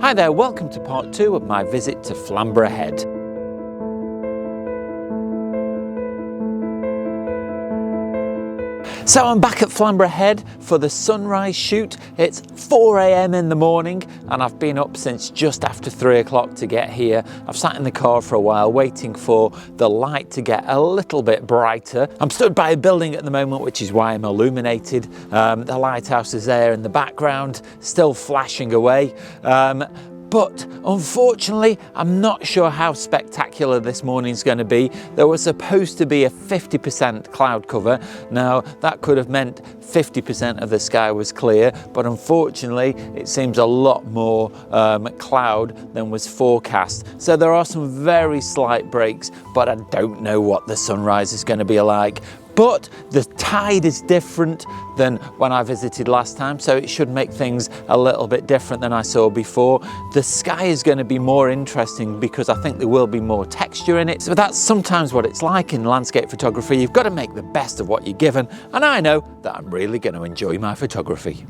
Hi there, welcome to part 2 of my visit to Flamborough Head. So I'm back at Flamborough Head for the sunrise shoot. It's 4 AM in the morning and I've been up since just after 3 o'clock to get here. I've sat in the car for a while waiting for the light to get a little bit brighter. I'm stood by a building at the moment, which is why I'm illuminated. The lighthouse is there in the background, still flashing away. But unfortunately, I'm not sure how spectacular this morning's going to be. There was supposed to be a 50% cloud cover. Now, that could have meant 50% of the sky was clear, but unfortunately, it seems a lot more cloud than was forecast. So there are some very slight breaks, but I don't know what the sunrise is going to be like. But the tide is different than when I visited last time, so it should make things a little bit different than I saw before. The sky is going to be more interesting because I think there will be more texture in it. So that's sometimes what it's like in landscape photography. You've got to make the best of what you're given, and I know that I'm really going to enjoy my photography.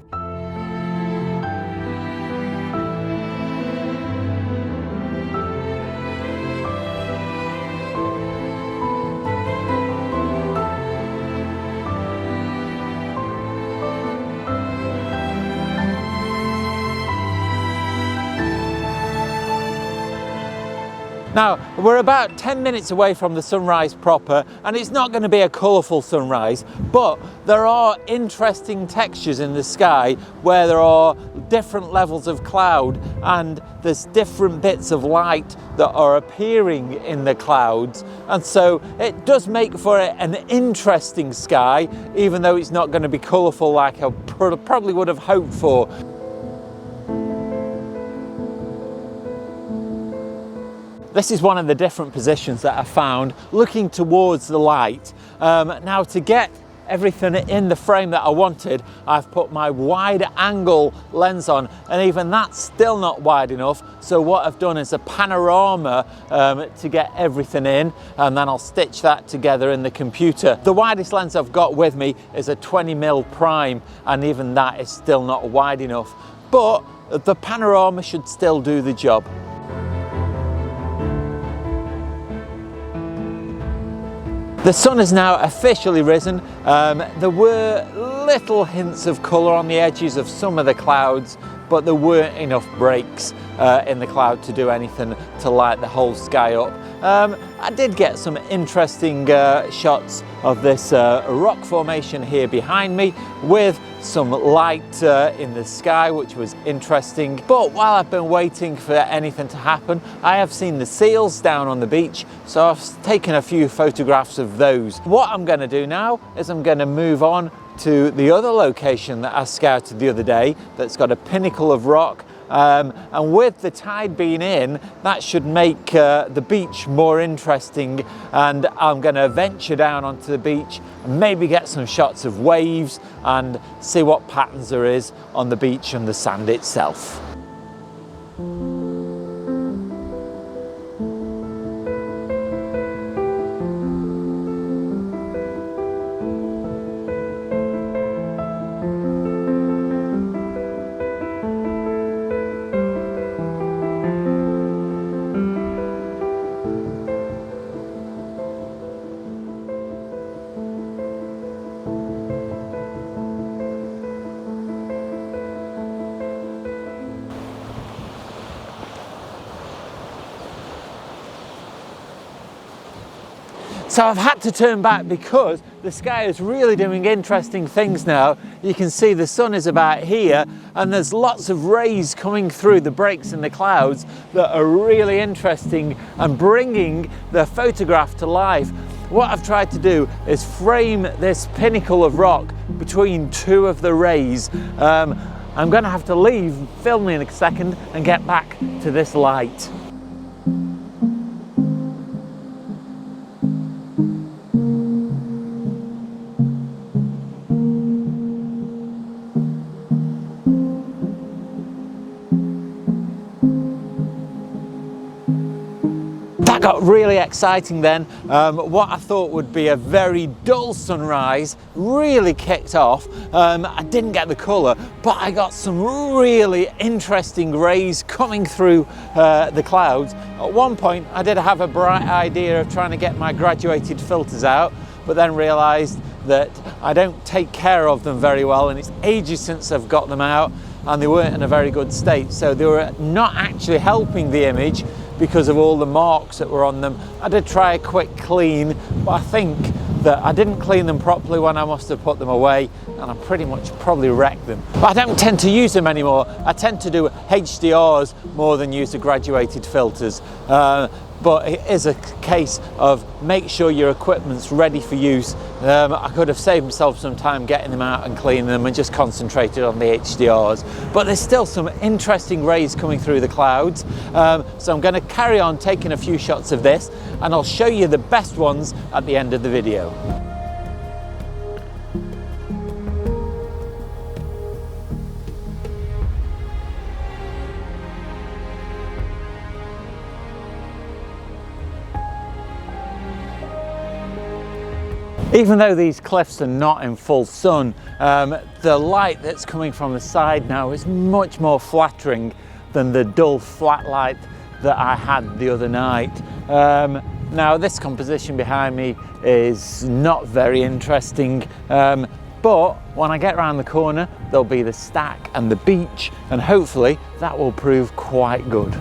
Now, we're about 10 minutes away from the sunrise proper, and it's not going to be a colourful sunrise, but there are interesting textures in the sky where there are different levels of cloud and there's different bits of light that are appearing in the clouds, and so it does make for an interesting sky, even though it's not going to be colourful like I probably would have hoped for. This is one of the different positions that I found looking towards the light. Now, to get everything in the frame that I wanted, I've put my wide angle lens on, and even that's still not wide enough. So what I've done is a panorama to get everything in, and then I'll stitch that together in the computer. The widest lens I've got with me is a 20mm prime, and even that is still not wide enough. But the panorama should still do the job. The sun has now officially risen. There were little hints of colour on the edges of some of the clouds, but there weren't enough breaks in the cloud to do anything to light the whole sky up. I did get some interesting shots of this rock formation here behind me with some light in the sky, which was interesting. But while I've been waiting for anything to happen, I have seen the seals down on the beach, so I've taken a few photographs of those. What I'm going to do now is I'm going to move on to the other location that I scouted the other day that's got a pinnacle of rock. And with the tide being in, that should make the beach more interesting, and I'm going to venture down onto the beach and maybe get some shots of waves and see what patterns there is on the beach and the sand itself. So I've had to turn back because the sky is really doing interesting things now. You can see the sun is about here and there's lots of rays coming through the breaks in the clouds that are really interesting and bringing the photograph to life. What I've tried to do is frame this pinnacle of rock between two of the rays. I'm going to have to leave filming in a second and get back to this light. that got really exciting then. What I thought would be a very dull sunrise really kicked off. I didn't get the colour, but I got some really interesting rays coming through the clouds. At one point I did have a bright idea of trying to get my graduated filters out, but then realised that I don't take care of them very well, and it's ages since I've got them out and they weren't in a very good state, so they were not actually helping the image because of all the marks that were on them. I did try a quick clean, but I think that I didn't clean them properly when I must have put them away, and I pretty much probably wrecked them. But I don't tend to use them anymore. I tend to do HDRs more than use the graduated filters. But it is a case of make sure your equipment's ready for use. I could have saved myself some time getting them out and cleaning them and just concentrated on the HDRs. But there's still some interesting rays coming through the clouds. So I'm going to carry on taking a few shots of this, and I'll show you the best ones at the end of the video. Even though these cliffs are not in full sun, the light that's coming from the side now is much more flattering than the dull flat light that I had the other night. Now this composition behind me is not very interesting, but when I get around the corner there'll be the stack and the beach, and hopefully that will prove quite good.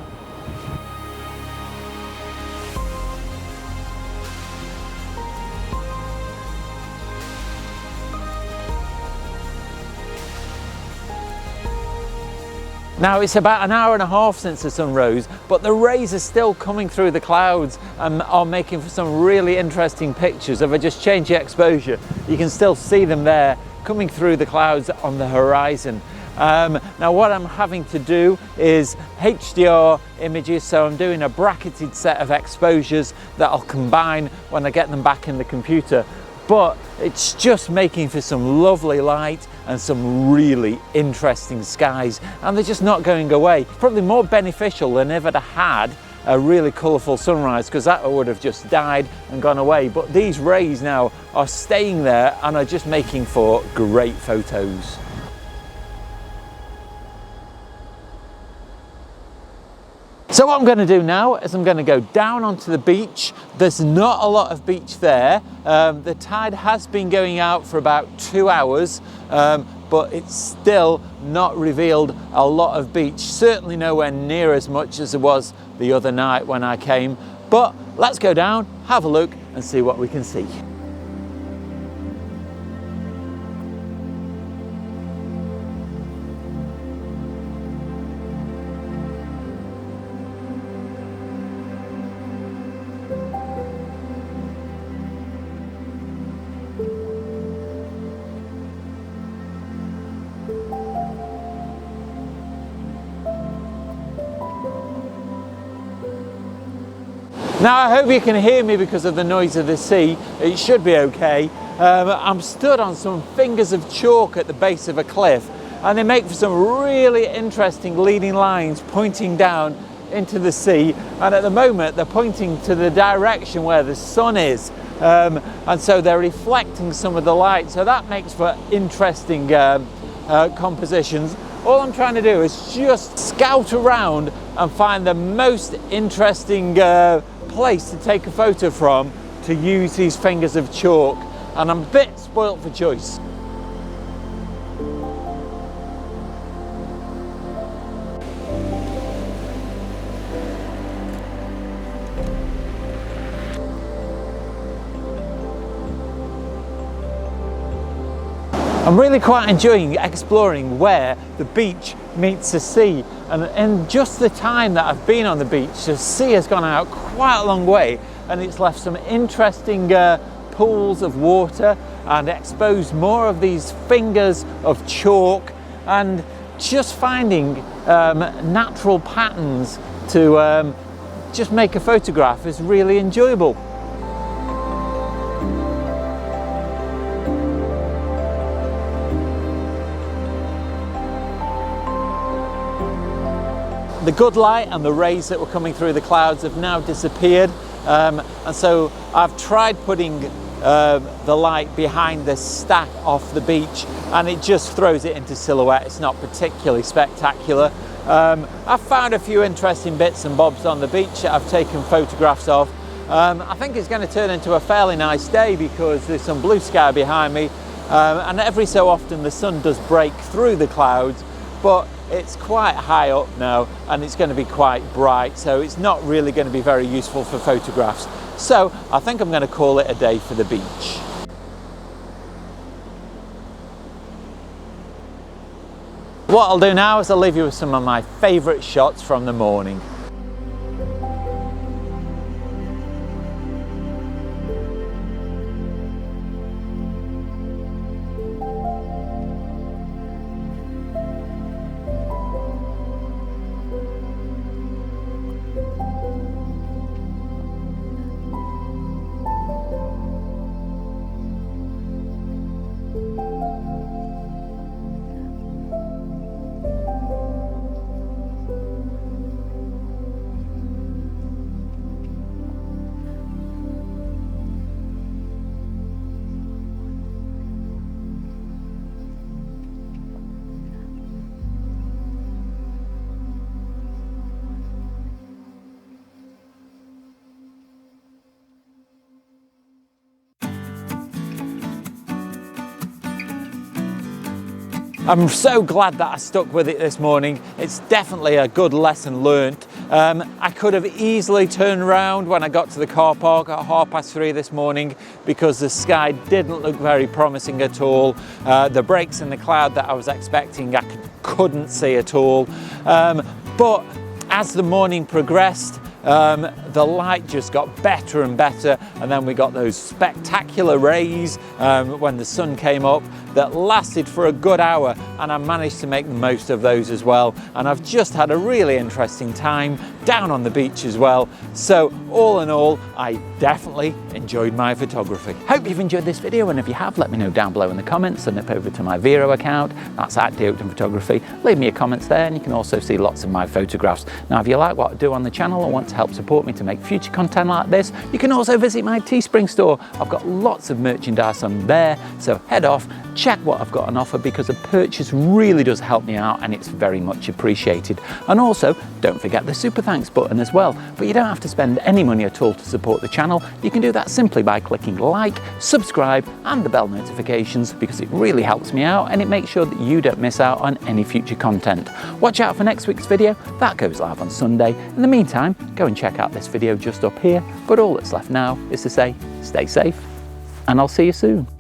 Now it's about an hour and a half since the sun rose, but the rays are still coming through the clouds and are making for some really interesting pictures. If I just change the exposure, you can still see them there coming through the clouds on the horizon. Now what I'm having to do is HDR images, so I'm doing a bracketed set of exposures that I'll combine when I get them back in the computer. But it's just making for some lovely light and some really interesting skies, and they're just not going away. Probably more beneficial than if I'd had a really colourful sunrise, because that would have just died and gone away. But these rays now are staying there and are just making for great photos. So what I'm going to do now is I'm going to go down onto the beach. There's not a lot of beach there. The tide has been going out for about 2 hours, but it's still not revealed a lot of beach. Certainly nowhere near as much as it was the other night when I came. But let's go down, have a look and see what we can see. Now I hope you can hear me because of the noise of the sea. It should be okay. I'm stood on some fingers of chalk at the base of a cliff, and they make for some really interesting leading lines pointing down into the sea, and at the moment they're pointing to the direction where the sun is, and so they're reflecting some of the light, so that makes for interesting compositions. All I'm trying to do is just scout around and find the most interesting place to take a photo from to use these fingers of chalk, and I'm a bit spoilt for choice. I'm really quite enjoying exploring where the beach meets the sea, and in just the time that I've been on the beach, the sea has gone out quite a long way, and it's left some interesting pools of water and exposed more of these fingers of chalk, and just finding natural patterns to just make a photograph is really enjoyable. the good light and the rays that were coming through the clouds have now disappeared, and so I've tried putting the light behind this stack off the beach, and it just throws it into silhouette. It's not particularly spectacular. I've found a few interesting bits and bobs on the beach that I've taken photographs of. I think it's going to turn into a fairly nice day because there's some blue sky behind me, and every so often the sun does break through the clouds, but it's quite high up now and it's going to be quite bright, so it's not really going to be very useful for photographs. So I think I'm going to call it a day for the beach. What I'll do now is I'll leave you with some of my favourite shots from the morning. I'm so glad that I stuck with it this morning. It's definitely a good lesson learnt. I could have easily turned around when I got to the car park at 3:30 this morning because the sky didn't look very promising at all. The breaks in the cloud that I was expecting I couldn't see at all. But as the morning progressed, the light just got better and better, and then we got those spectacular rays when the sun came up that lasted for a good hour, and I managed to make the most of those as well. And I've just had a really interesting time down on the beach as well. So all in all, I definitely enjoyed my photography. Hope you've enjoyed this video, and if you have, let me know down below in the comments. Send it over to my Vero account, that's at doakdenphotography. Leave me your comments there, and you can also see lots of my photographs. Now, if you like what I do on the channel and want to help support me to make future content like this, you can also visit my Teespring store. I've got lots of merchandise on there, so head off, check what I've got on offer, because a purchase really does help me out and it's very much appreciated. And also, don't forget the super thanks button as well. But you don't have to spend any money at all to support the channel. You can do that simply by clicking like, subscribe and the bell notifications, because it really helps me out and it makes sure that you don't miss out on any future content. Watch out for next week's video, that goes live on Sunday. In the meantime, go and check out this video just up here. But all that's left now is to say, stay safe, and I'll see you soon.